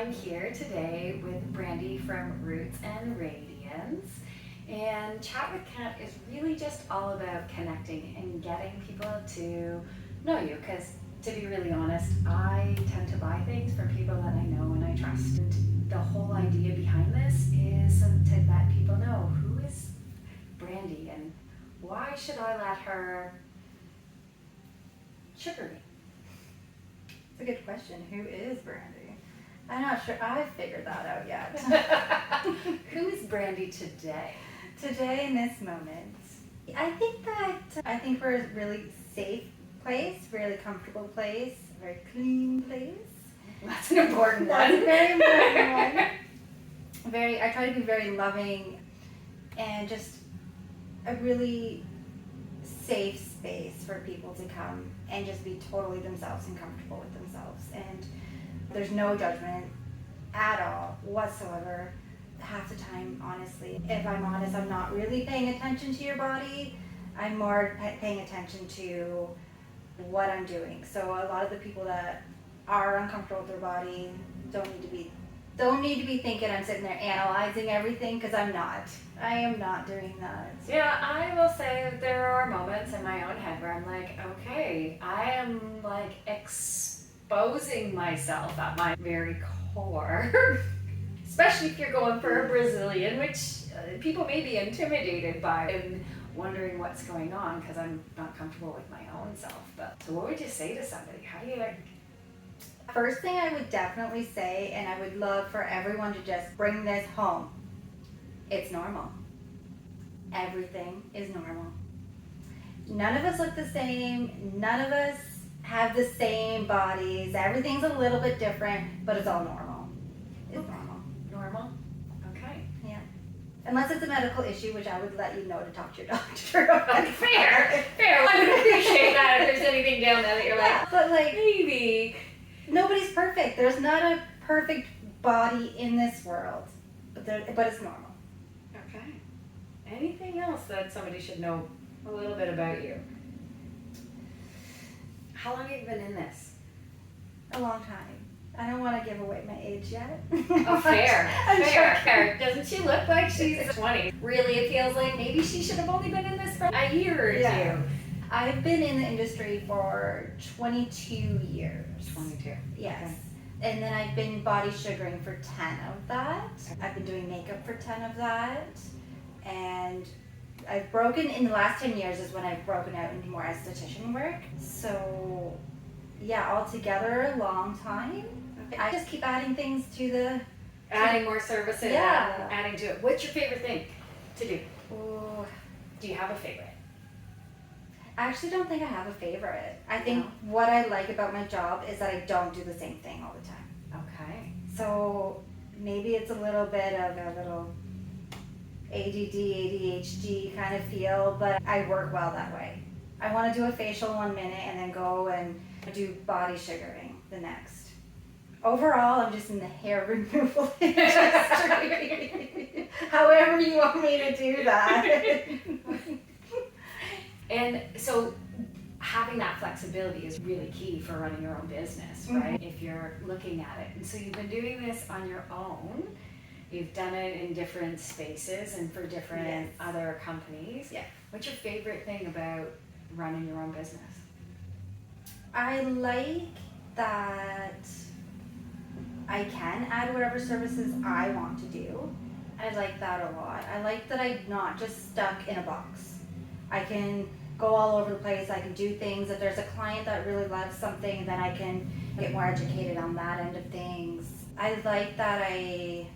I'm here today with Brandy from Roots and Radiance. And Chat with Kat is really just all about connecting and getting people to know you. Because to be really honest, I tend to buy things from people that I know and I trust. And the whole idea behind this is to let people know who is Brandy and why should I let her sugar me. It's a good question. Who is Brandy? I'm not sure I've figured that out yet. Who is Brandy today? Today, in this moment, I think we're a really safe place, really comfortable place, a very clean place. That's an important That's one. a very important one. I try to be very loving and just a really safe space for people to come and just be totally themselves and comfortable with themselves. And there's no judgment at all whatsoever. Half the time, honestly, if I'm honest, I'm not really paying attention to your body. I'm more paying attention to what I'm doing. So a lot of the people that are uncomfortable with their body don't need to be thinking I'm sitting there analyzing everything, because I'm not. I am not doing that. Yeah, I will say that there are moments in my own head where I'm like, okay, I am like exposing myself at my very core. Especially if you're going for a Brazilian, which people may be intimidated by and wondering what's going on because I'm not comfortable with my own self. But so what would you say to somebody? How do you like? First thing I would definitely say, and I would love for everyone to just bring this home, it's normal. Everything is normal. None of us look the same. None of us have the same bodies. Everything's a little bit different, but it's all normal. It's normal. Normal? Okay. Yeah. Unless it's a medical issue, which I would let you know to talk to your doctor. Fair. I would appreciate that if there's anything down there that you're like, but like, maybe. Nobody's perfect. There's not a perfect body in this world, but it's normal. Okay. Anything else that somebody should know a little bit about you? How long have you been in this? A long time. I don't want to give away my age yet. Oh, fair. I'm Fair. Doesn't she look like she's 20? Really, it feels like maybe she should have only been in this for a year or two. I've been in the industry for 22 years. 22. Yes. Okay. And then I've been body sugaring for 10 of that. I've been doing makeup for 10 of that. And I've broken, in the last 10 years is when I've broken out into more esthetician work. So yeah, altogether a long time. Okay. I just keep adding things to the... Adding more services, Yeah. adding to it. What's your favorite thing to do? Ooh, Do you have a favorite? I actually don't think I have a favorite. I think what I like about my job is that I don't do the same thing all the time. Okay. So maybe it's a little bit of a little ADD, ADHD kind of feel, but I work well that way. I want to do a facial 1 minute and then go and do body sugaring the next. Overall, I'm just in the hair removal industry. However you want me to do that. And so having that flexibility is really key for running your own business, right? Mm-hmm. If you're looking at it. And so you've been doing this on your own. You've done it in different spaces and for different other companies. Yeah. What's your favorite thing about running your own business? I like that I can add whatever services I want to do. I like that a lot. I like that I'm not just stuck in a box. I can go all over the place. I can do things. If there's a client that really loves something, then I can get more educated on that end of things. I like that I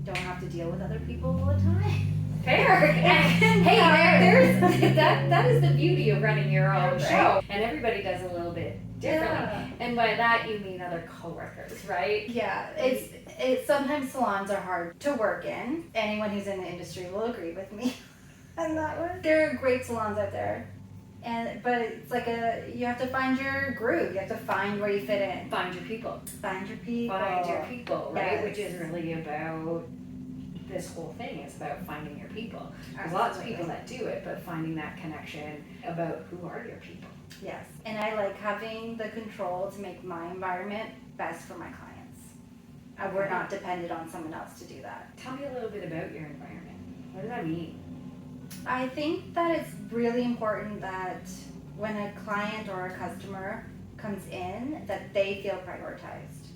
don't have to deal with other people all the time. Fair. Hey, there's that is the beauty of running your own show. And everybody does a little bit differently. Yeah. And by that you mean other coworkers, right? Yeah, it's sometimes salons are hard to work in. Anyone who's in the industry will agree with me on that one. There are great salons out there. But it's like you have to find your groove. You have to find where you fit in. Find your people. Find your people. Find your people, right? Yes. Which is really about this whole thing is about finding your people. There's lots of people that do it, but finding that connection about who are your people. Yes, and I like having the control to make my environment best for my clients. We're not dependent on someone else to do that. Tell me a little bit about your environment. What does that mean? I think that it's really important that when a client or a customer comes in, that they feel prioritized.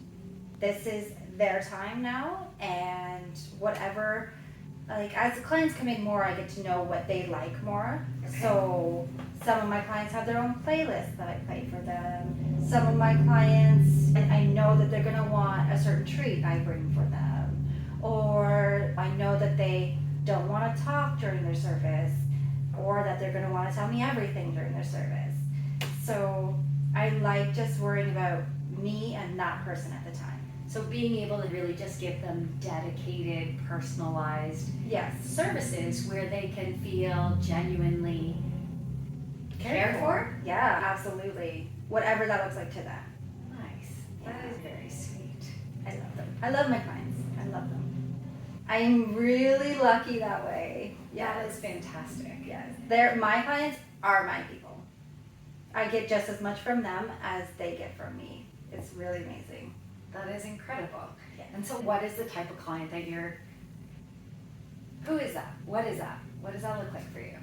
This is their time now, and whatever, like as the clients come in more, I get to know what they like more. Okay. So some of my clients have their own playlists that I play for them. Some of my clients, I know that they're gonna want a certain treat I bring for them. Or I know that they don't wanna talk during their service, or that they're gonna wanna tell me everything during their service. So I like just worrying about me and that person at the time. So being able to really just give them dedicated, personalized Yes. services where they can feel genuinely cared for. Yeah, absolutely. Whatever that looks like to them. Nice. That is very sweet. I love them. I love my clients. I love them. I'm really lucky that way. That is fantastic. Yes. My clients are my people. I get just as much from them as they get from me. It's really amazing. That is incredible. Yeah. And so what is the type of client that who is that? What is that? What does that look like for you?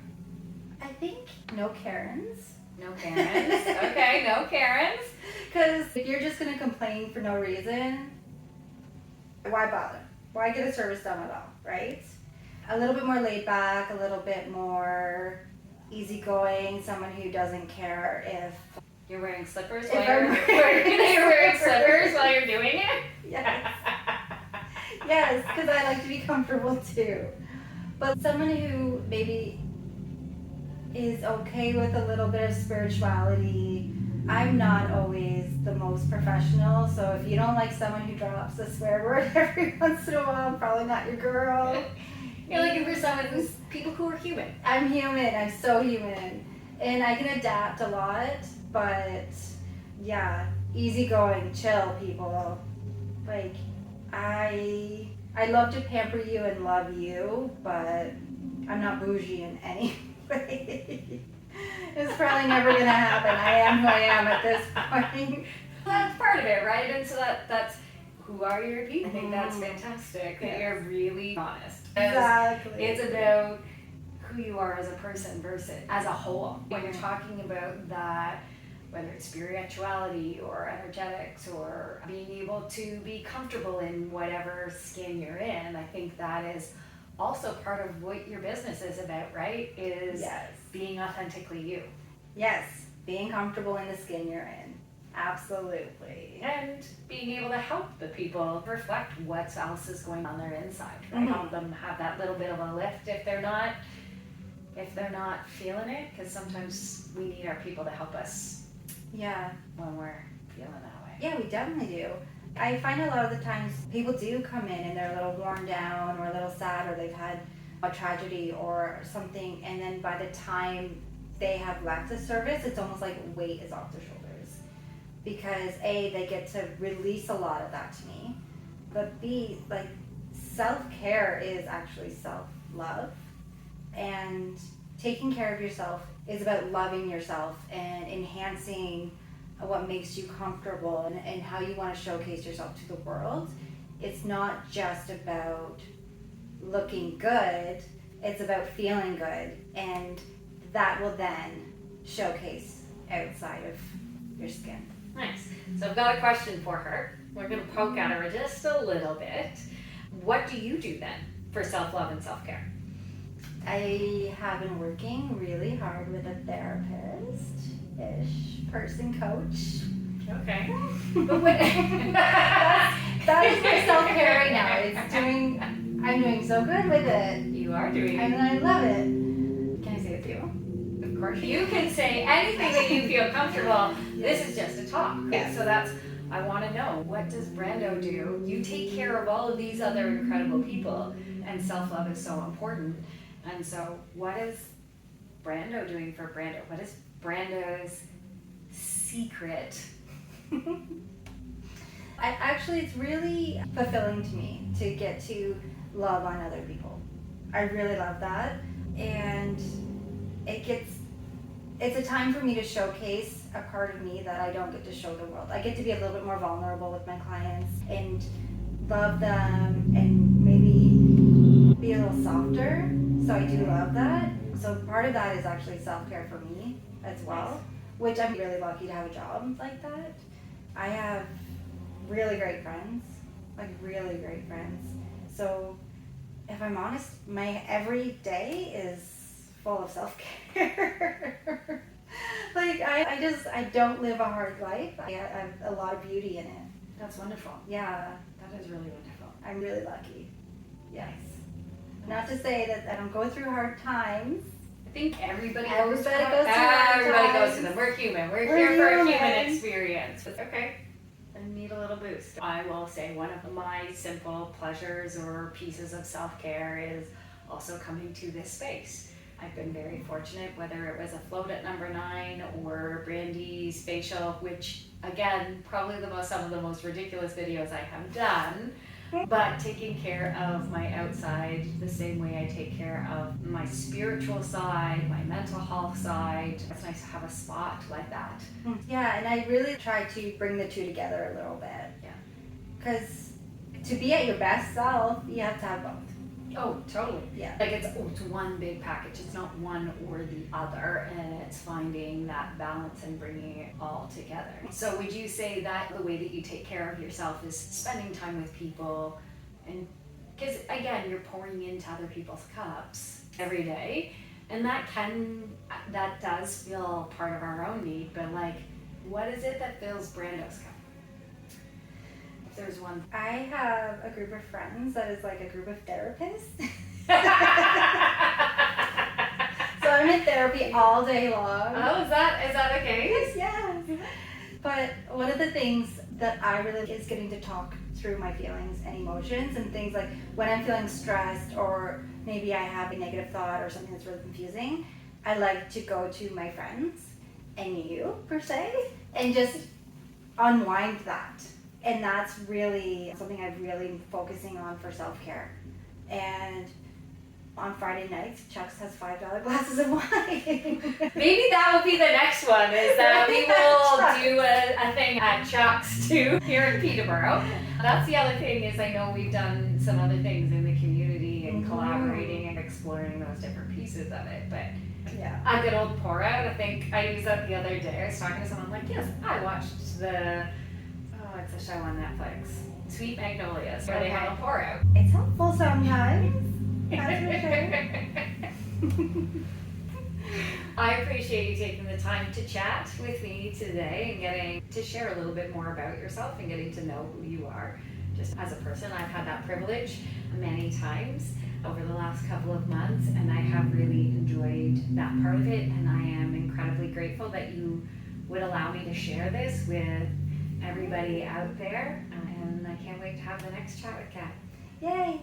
I think no Karens. No Karens. Okay, no Karens. Because if you're just going to complain for no reason, why bother? Why get a service done at all, right? A little bit more laid back, a little bit more easygoing, someone who doesn't care if You're wearing slippers If while I'm you're wearing you're wearing slippers. slippers while you're doing it? Yes. Yes, because I like to be comfortable too. But someone who maybe is okay with a little bit of spirituality. I'm not always the most professional, so if you don't like someone who drops a swear word every once in a while, I'm probably not your girl. You're looking for someone people who are human. I'm human, I'm so human. And I can adapt a lot, but yeah, easygoing, chill people. Like, I love to pamper you and love you, but I'm not bougie in any way. It's probably never gonna happen. I am who I am at this point. That's part of it, right? And so that's who are your people? I think that's Mhm. fantastic that Yes. you're really honest. Exactly. It's about who you are as a person versus as a whole. When you're talking about that, whether it's spirituality or energetics or being able to be comfortable in whatever skin you're in, I think that is also part of what your business is about, right? Is Yes. being authentically you. Yes. Being comfortable in the skin you're in. Absolutely. And being able to help the people reflect what else is going on their inside, right? Mhm. Help them have that little bit of a lift if they're not feeling it, because sometimes we need our people to help us Yeah. when we're feeling that way. Yeah, we definitely do. I find a lot of the times people do come in and they're a little worn down or a little sad or they've had a tragedy or something, and then by the time they have left the service, it's almost like weight is off their shoulders. Because A, they get to release a lot of that to me, but B, like, self-care is actually self-love, and taking care of yourself is about loving yourself and enhancing what makes you comfortable and how you want to showcase yourself to the world. It's not just about looking good, it's about feeling good, and that will then showcase outside of your skin. Nice. So I've got a question for her. We're going to poke at her just a little bit. What do you do then for self-love and self-care? I have been working really hard with a therapist-ish person coach. Okay. But what? That is my self-care right now. I'm doing so good with it, You are doing and it. I love it. Can I say it to you? Of course. You can say anything that you feel comfortable. This is just a talk. Yes. So I want to know, what does Brando do? You take care of all of these other incredible people, and self-love is so important. And so what is Brando doing for Brando? What is Brando's secret? It's really fulfilling to me to get to love on other people. I really love that, and it's a time for me to showcase a part of me that I don't get to show the world. I get to be a little bit more vulnerable with my clients and love them and maybe be a little softer. So I do love that. So part of that is actually self-care for me as well, which I'm really lucky to have a job like that. I have really great friends, like really great friends. So if I'm honest, my every day is full of self-care. Like I don't live a hard life. I have a lot of beauty in it. That's wonderful. Yeah, That is really wonderful. I'm really lucky. Yes. Nice. Not to say that I don't go through hard times. I think everybody Everybody goes goes through hard everybody goes times. through them. We're human. We're We're here for a human. human experience. Okay. I need a little boost. I will say one of my simple pleasures or pieces of self-care is also coming to this space. I've been very fortunate, whether it was a float at number 9 or Brandy's facial, which again, probably some of the most ridiculous videos I have done, but taking care of my outside the same way I take care of my spiritual side, my mental health side. It's nice to have a spot like that. Yeah, and I really try to bring the two together a little bit. Yeah. Because to be at your best self, you have to have both. Oh, totally. Yeah. Like it's one big package. It's not one or the other, and it's finding that balance and bringing it all together. So would you say that the way that you take care of yourself is spending time with people, and because again, you're pouring into other people's cups every day, and that does feel part of our own need, but like, what is it that fills Brando's cup? If there's one. I have a group of friends that is like a group of therapists. So I'm in therapy all day long. Oh, is that the case? Yes. But one of the things that I really is getting to talk through my feelings and emotions and things like when I'm feeling stressed or maybe I have a negative thought or something that's really confusing, I like to go to my friends and you per se and just unwind that. And that's really something I'm really focusing on for self-care. And on Friday nights, Chuck's has $5 glasses of wine. Maybe that will be the next one, is that we will do a thing at Chuck's too, here in Peterborough. That's the other thing is I know we've done some other things in the community and collaborating and exploring those different pieces of it, but Yeah. a good old pour out. I think I used that the other day. I was talking to someone like, yes, I watched it's a show on Netflix, Sweet Magnolias, where they have a pour out. It's helpful sometimes. That's for sure. I appreciate you taking the time to chat with me today and getting to share a little bit more about yourself and getting to know who you are just as a person. I've had that privilege many times over the last couple of months, and I have really enjoyed that part of it, and I am incredibly grateful that you would allow me to share this with everybody out there, and I can't wait to have the next chat with Kat. Yay.